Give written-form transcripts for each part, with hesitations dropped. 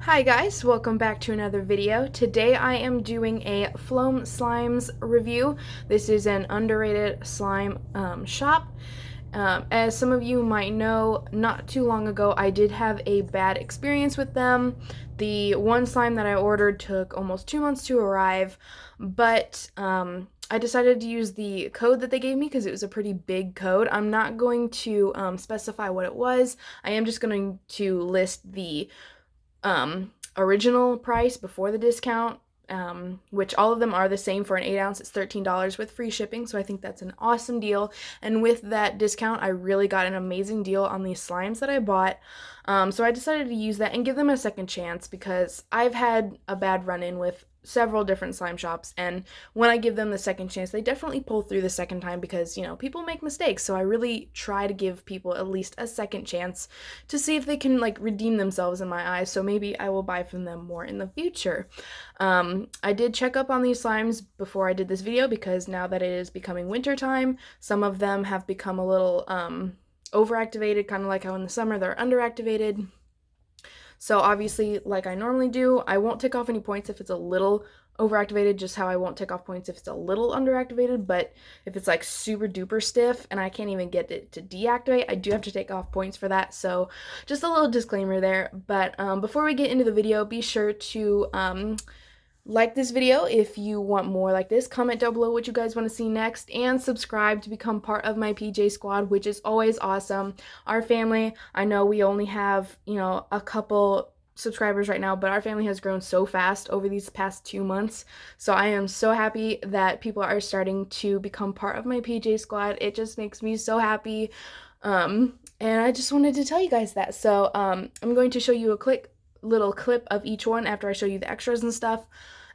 Hi guys, welcome back to another video. Today I am doing a Floam Slimes review. This is an underrated slime shop. As some of you might know, not too long ago I did have a bad experience with them. The one slime that I ordered took almost 2 months to arrive, but I decided to use the code that they gave me because it was a pretty big code. I'm not going to specify what it was. I am just going to list the original price before the discount, which all of them are the same. For an 8 ounce, it's $13 with free shipping, so I think that's an awesome deal. And with that discount, I really got an amazing deal on these slimes that I bought. So I decided to use that and give them a second chance because I've had a bad run-in with several different slime shops, and when I give them the second chance, they definitely pull through the second time because, you know, people make mistakes. So I really try to give people at least a second chance to see if they can like redeem themselves in my eyes. So maybe I will buy from them more in the future. I did check up on these slimes before I did this video because now that it is becoming winter time, some of them have become a little overactivated, kind of like how in the summer they're underactivated. So obviously, like I normally do, I won't take off any points if it's a little overactivated, just how I won't take off points if it's a little underactivated. But if it's like super duper stiff and I can't even get it to deactivate, I do have to take off points for that. So just a little disclaimer there. But before we get into the video, be sure to like this video if you want more like this. Comment down below what you guys want to see next, and subscribe to become part of my PJ squad, which is always awesome. Our family, I know we only have, you know, a couple subscribers right now, but our family has grown so fast over these past 2 months. So I am so happy that people are starting to become part of my PJ squad. It just makes me so happy. And I just wanted to tell you guys that. So I'm going to show you a quick little clip of each one after I show you the extras and stuff,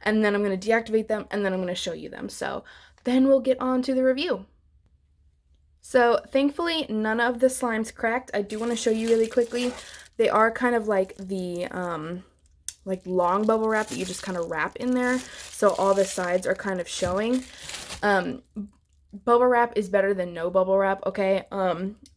and then I'm going to deactivate them, and then I'm going to show you them. So then we'll get on to the review. So thankfully none of the slimes cracked. I do want to show you really quickly. They are kind of like the like long bubble wrap that you just kind of wrap in there, so all the sides are kind of showing. Bubble wrap is better than no bubble wrap, okay?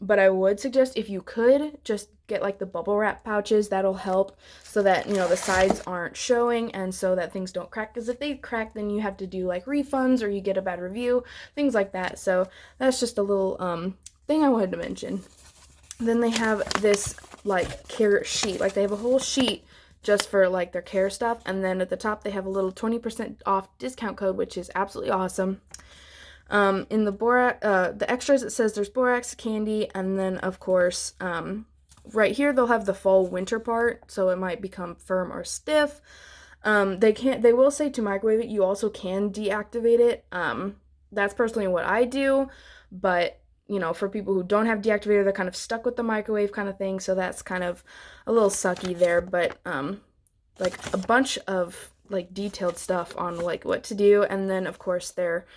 But I would suggest if you could just get like the bubble wrap pouches. That'll help so that, you know, the sides aren't showing and so that things don't crack, because if they crack then you have to do like refunds or you get a bad review, things like that. So that's just a little thing I wanted to mention. Then they have this like care sheet, like they have a whole sheet just for like their care stuff, and then at the top they have a little 20% off discount code, which is absolutely awesome. In the extras, it says there's borax, candy, and then of course right here they'll have the fall winter part, so it might become firm or stiff. They will say to microwave it. You also can deactivate it. That's personally what I do, but you know, for people who don't have deactivator, they're kind of stuck with the microwave kind of thing, so that's kind of a little sucky there. But like a bunch of like detailed stuff on like what to do, and then of course they're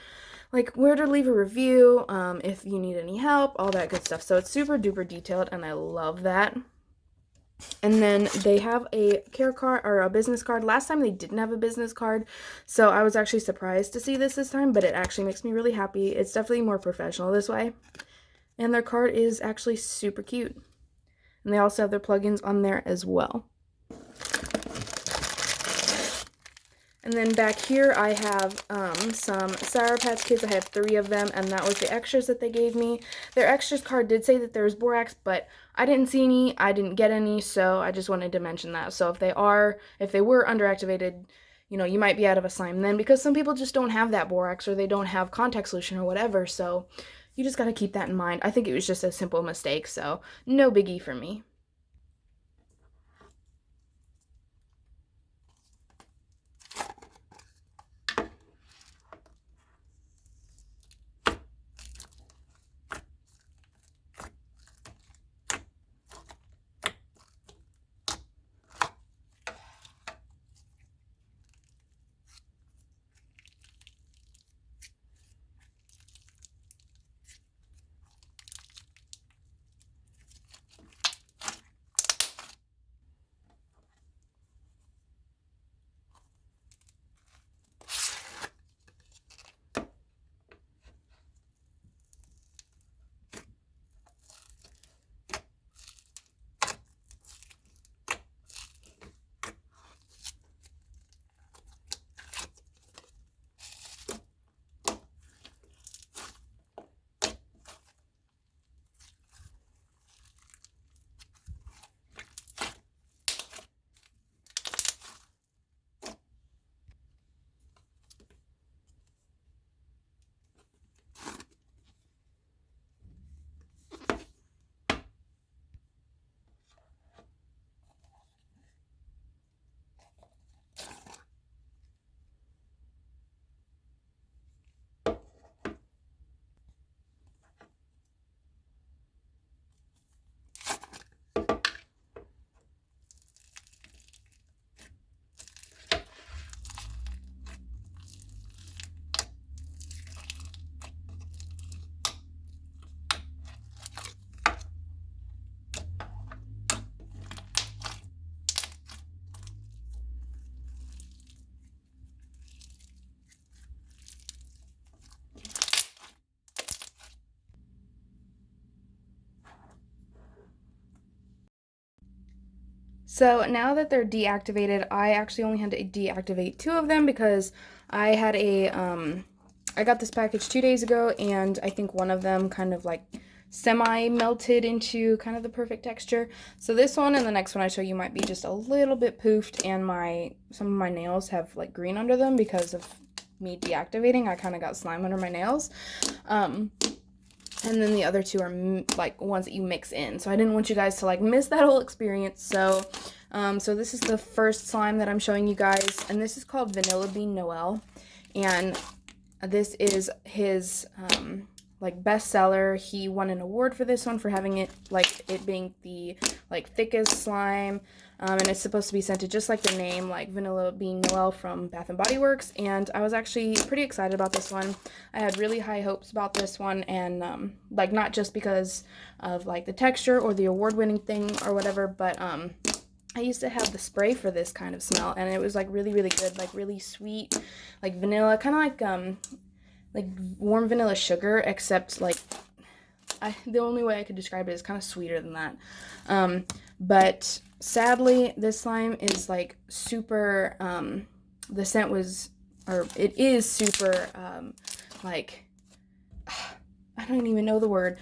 like where to leave a review, if you need any help, all that good stuff. So it's super duper detailed and I love that. And then they have a care card or a business card. Last time they didn't have a business card, so I was actually surprised to see this time, but it actually makes me really happy. It's definitely more professional this way. And their card is actually super cute. And they also have their plugins on there as well. And then back here I have some Sour Patch Kids. I have 3 of them, and that was the extras that they gave me. Their extras card did say that there was borax, but I didn't see any, I didn't get any, so I just wanted to mention that. So if they were underactivated, you know, you might be out of a slime then, because some people just don't have that borax or they don't have contact solution or whatever, so you just got to keep that in mind. I think it was just a simple mistake, so no biggie for me. So now that they're deactivated, I actually only had to deactivate 2 of them because I had I got this package 2 days ago, and I think one of them kind of like semi-melted into kind of the perfect texture. So this one and the next one I show you might be just a little bit poofed, and some of my nails have like green under them because of me deactivating. I kind of got slime under my nails. And then the other 2 are like ones that you mix in. So I didn't want you guys to like miss that whole experience. So this is the first slime that I'm showing you guys, and this is called Vanilla Bean Noel, and this is his like bestseller. He won an award for this one for having it being the like thickest slime. And it's supposed to be scented just like the name, like Vanilla Bean Noel from Bath & Body Works, and I was actually pretty excited about this one. I had really high hopes about this one, and like not just because of like the texture or the award-winning thing or whatever, but I used to have the spray for this kind of smell, and it was like really, really good, like really sweet, like vanilla, kind of like warm vanilla sugar, except like the only way I could describe it is kind of sweeter than that. But sadly, this slime is like super, the scent was, or it is super, like, I don't even know the word,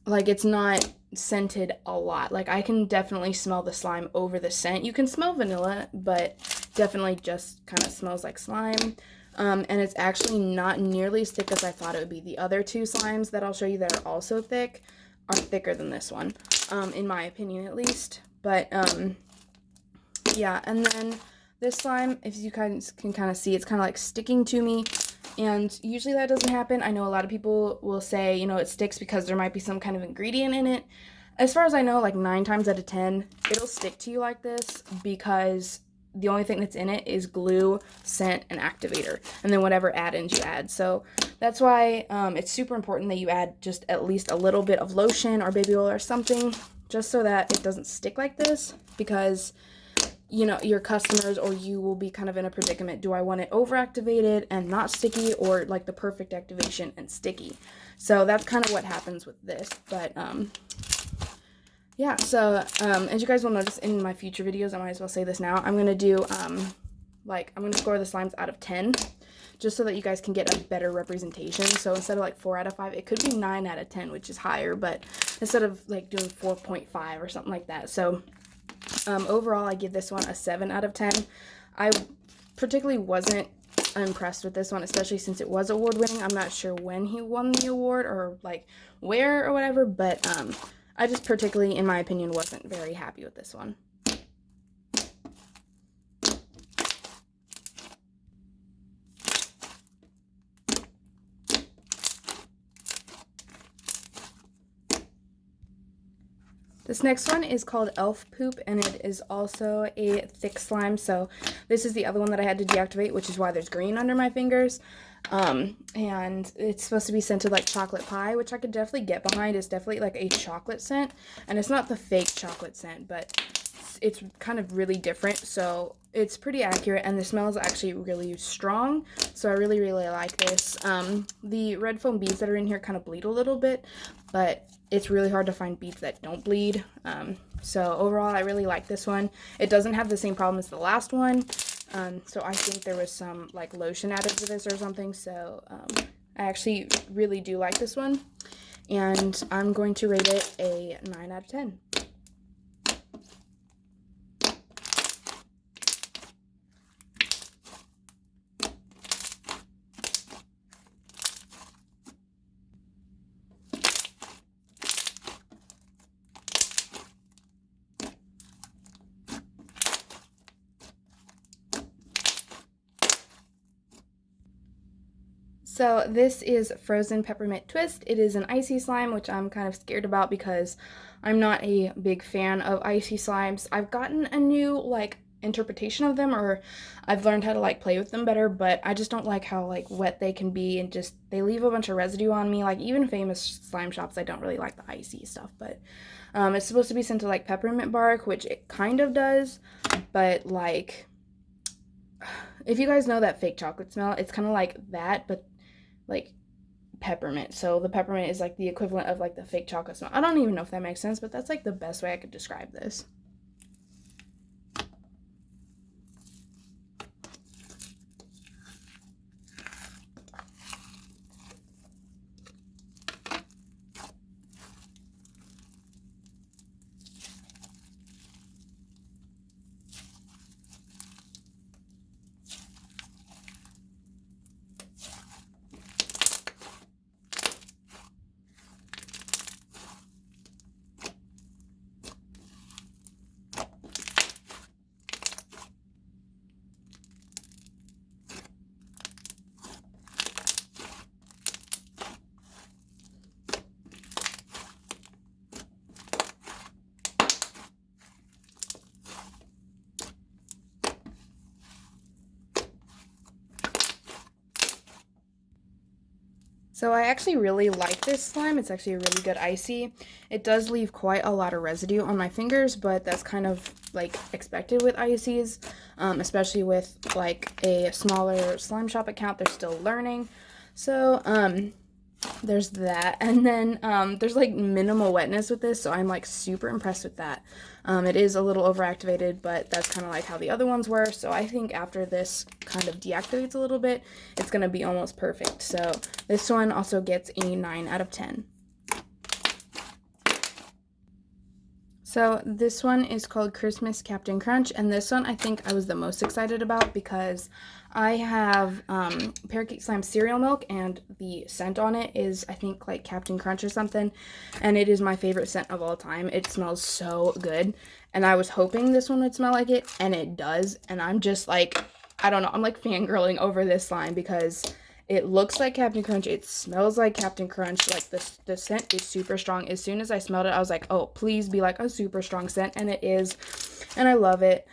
like it's not scented a lot. Like I can definitely smell the slime over the scent. You can smell vanilla, but definitely just kind of smells like slime. And it's actually not nearly as thick as I thought it would be. The other 2 slimes that I'll show you that are also thick are thicker than this one, in my opinion at least. But yeah, and then this slime, if you guys can kind of see, it's kind of like sticking to me, and usually that doesn't happen. I know a lot of people will say, you know, it sticks because there might be some kind of ingredient in it. As far as I know, like 9 times out of 10, it'll stick to you like this because the only thing that's in it is glue, scent, and activator, and then whatever add-ins you add. So that's why it's super important that you add just at least a little bit of lotion or baby oil or something, just so that it doesn't stick like this, because you know, your customers or you will be kind of in a predicament. Do I want it overactivated and not sticky, or like the perfect activation and sticky? So that's kind of what happens with this. But yeah, so as you guys will notice in my future videos, I might as well say this now, I'm going to do I'm going to score the slimes out of 10, just so that you guys can get a better representation. So instead of like 4 out of 5, it could be 9 out of 10, which is higher, but instead of like doing 4.5 or something like that. So overall, I give this one a 7 out of 10. I particularly wasn't impressed with this one, especially since it was award-winning. I'm not sure when he won the award or like where or whatever, but I just particularly, in my opinion, wasn't very happy with this one. This next one is called Elf Poop, and it is also a thick slime. So this is the other one that I had to deactivate, which is why there's green under my fingers. And it's supposed to be scented like chocolate pie, which I could definitely get behind. It's definitely like a chocolate scent, and it's not the fake chocolate scent, but it's kind of really different. So it's pretty accurate, and the smell is actually really strong. So I really, really like this. The red foam beads that are in here kind of bleed a little bit, but it's really hard to find beads that don't bleed. So overall, I really like this one. It doesn't have the same problem as the last one. So I think there was some like lotion added to this or something. So I actually really do like this one. And I'm going to rate it a 9 out of 10. So this is Frozen Peppermint Twist. It is an icy slime, which I'm kind of scared about because I'm not a big fan of icy slimes. I've gotten a new like interpretation of them, or I've learned how to like play with them better, but I just don't like how like wet they can be, and just they leave a bunch of residue on me. Like even famous slime shops, I don't really like the icy stuff, but it's supposed to be scented like peppermint bark, which it kind of does, but like if you guys know that fake chocolate smell, it's kind of like that, but like peppermint. So the peppermint is like the equivalent of like the fake chocolate smell. I don't even know if that makes sense, but that's like the best way I could describe this. So I actually really like this slime. It's actually a really good icy. It does leave quite a lot of residue on my fingers, but that's kind of like expected with ices, especially with like a smaller slime shop account. They're still learning. So there's that. And then there's like minimal wetness with this, so I'm like super impressed with that. It is a little overactivated, but that's kind of like how the other ones were. So I think after this kind of deactivates a little bit, it's going to be almost perfect. So this one also gets a 9 out of 10. So this one is called Christmas Captain Crunch, and this one I think I was the most excited about because I have Parakeet Slime cereal milk, and the scent on it is, I think, like Captain Crunch or something, and it is my favorite scent of all time. It smells so good, and I was hoping this one would smell like it, and it does, and I'm just like, I don't know, I'm like fangirling over this slime because it looks like Captain Crunch. It smells like Captain Crunch. Like the scent is super strong. As soon as I smelled it, I was like, oh, please be like a super strong scent. And it is. And I love it.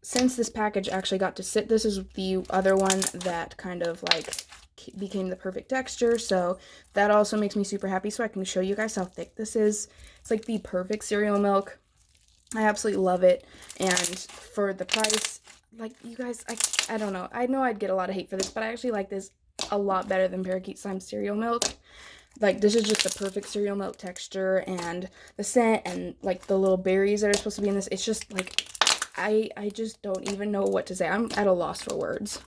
Since this package actually got to sit, this is the other one that kind of like became the perfect texture. So that also makes me super happy. So I can show you guys how thick this is. It's like the perfect cereal milk. I absolutely love it. And for the price, like, you guys, I don't know. I know I'd get a lot of hate for this, but I actually like this a lot better than Parakeet Slime cereal milk. Like, this is just the perfect cereal milk texture, and the scent, and like the little berries that are supposed to be in this. It's just like, I just don't even know what to say. I'm at a loss for words.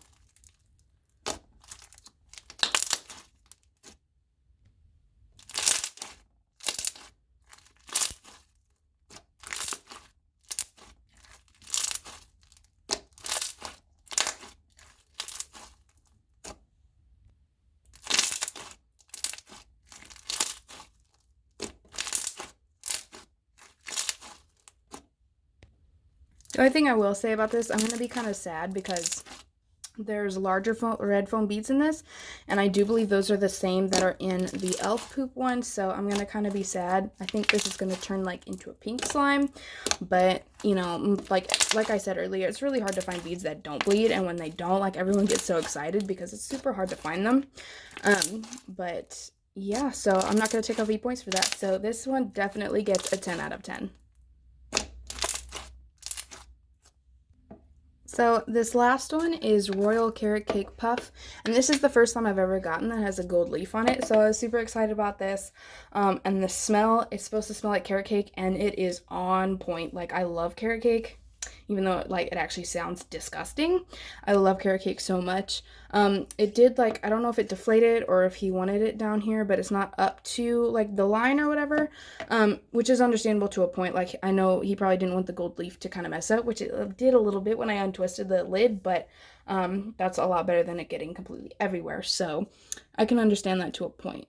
The only thing I will say about this, I'm going to be kind of sad because there's larger red foam beads in this, and I do believe those are the same that are in the elf poop one, so I'm going to kind of be sad. I think this is going to turn like into a pink slime, but you know, like I said earlier, it's really hard to find beads that don't bleed, and when they don't, like, everyone gets so excited because it's super hard to find them. But yeah, so I'm not going to take off points for that. So this one definitely gets a 10 out of 10. So this last one is Royal Carrot Cake Puff, and this is the first time I've ever gotten that has a gold leaf on it, so I was super excited about this. And the smell, it's supposed to smell like carrot cake, and it is on point. Like, I love carrot cake, even though like it actually sounds disgusting. I love carrot cake so much. It did, like, I don't know if it deflated or if he wanted it down here, but it's not up to like the line or whatever, which is understandable to a point. Like, I know he probably didn't want the gold leaf to kind of mess up, which it did a little bit when I untwisted the lid, but that's a lot better than it getting completely everywhere. So I can understand that to a point.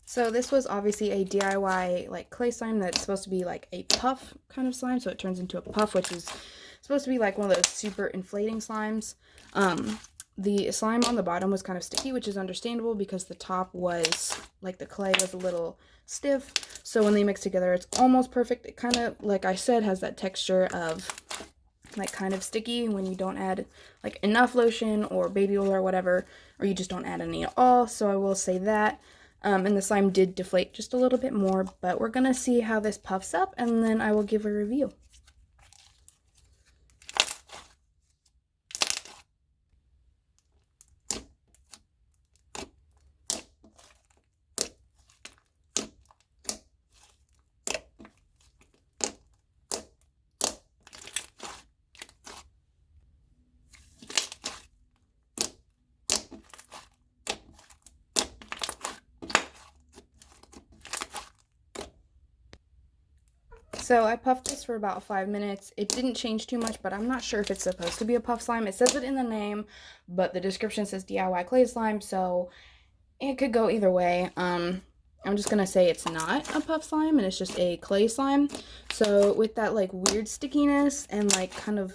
So this was obviously a DIY like clay slime that's supposed to be like a puff kind of slime, so it turns into a puff, which is supposed to be like one of those super inflating slimes. The slime on the bottom was kind of sticky, which is understandable because the top was, like, the clay was a little stiff, so when they mix together it's almost perfect. It kind of, like I said, has that texture of like kind of sticky when you don't add like enough lotion or baby oil or whatever, or you just don't add any at all, so I will say that. And the slime did deflate just a little bit more, but we're gonna see how this puffs up and then I will give a review. So I puffed this for about 5 minutes. It didn't change too much, but I'm not sure if it's supposed to be a puff slime. It says it in the name, but the description says DIY clay slime, so it could go either way. I'm just gonna say it's not a puff slime and it's just a clay slime. So with that like weird stickiness and like kind of,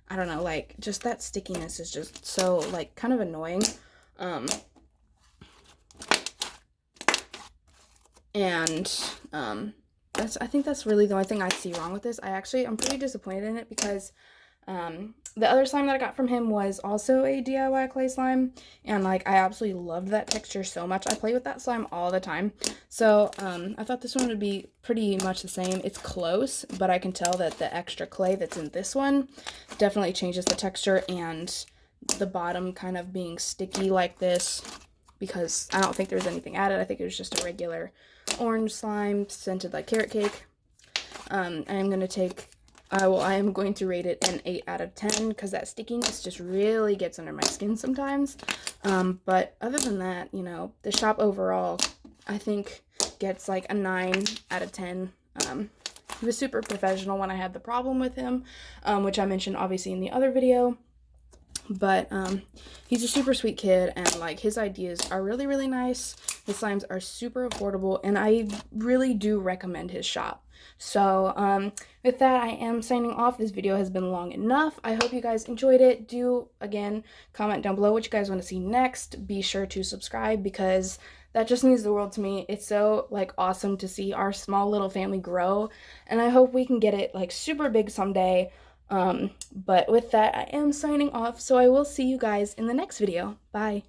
I don't know, like just that stickiness is just so like kind of annoying. I think that's really the only thing I see wrong with this. I'm pretty disappointed in it because the other slime that I got from him was also a DIY clay slime, and like I absolutely loved that texture so much. I play with that slime all the time. So I thought this one would be pretty much the same. It's close, but I can tell that the extra clay that's in this one definitely changes the texture, and the bottom kind of being sticky like this, because I don't think there was anything added. I think it was just a regular orange slime scented like carrot cake. I am going to rate it an 8 out of 10 because that stickiness just really gets under my skin sometimes. But other than that, you know, the shop overall, I think gets like a 9 out of 10. He was super professional when I had the problem with him, which I mentioned obviously in the other video. But he's a super sweet kid, and like his ideas are really, really nice. His slimes are super affordable, and I really do recommend his shop. So with that, I am signing off. This video has been long enough. I hope you guys enjoyed it. Do, again, comment down below what you guys want to see next. Be sure to subscribe because that just means the world to me. It's so like awesome to see our small little family grow, and I hope we can get it like super big someday. But with that, I am signing off, so I will see you guys in the next video. Bye.